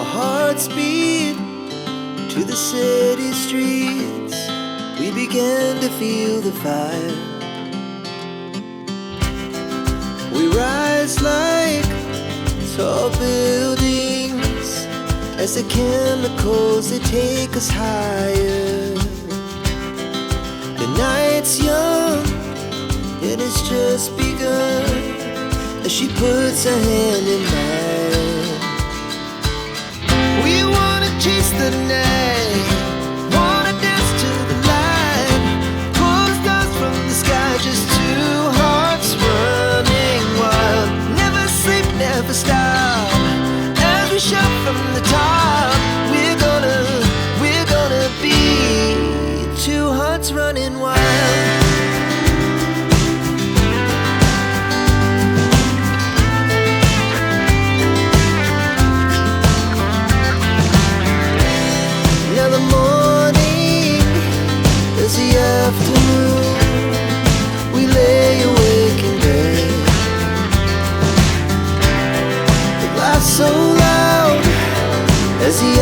Our hearts beat to the city streets. We began to feel the fire. We rise like tall buildings as the chemicals, they take us higher. The night's young and it's just begun as she puts her hand in mine. We wanna chase the night, wanna dance to the light, pull the stars from the sky, just two hearts running wild. Never sleep, never stop, as we shout from the top. We're gonna be two hearts running wild. Now the morning is the afternoon. We lay awake in bed. The laughs so loud as the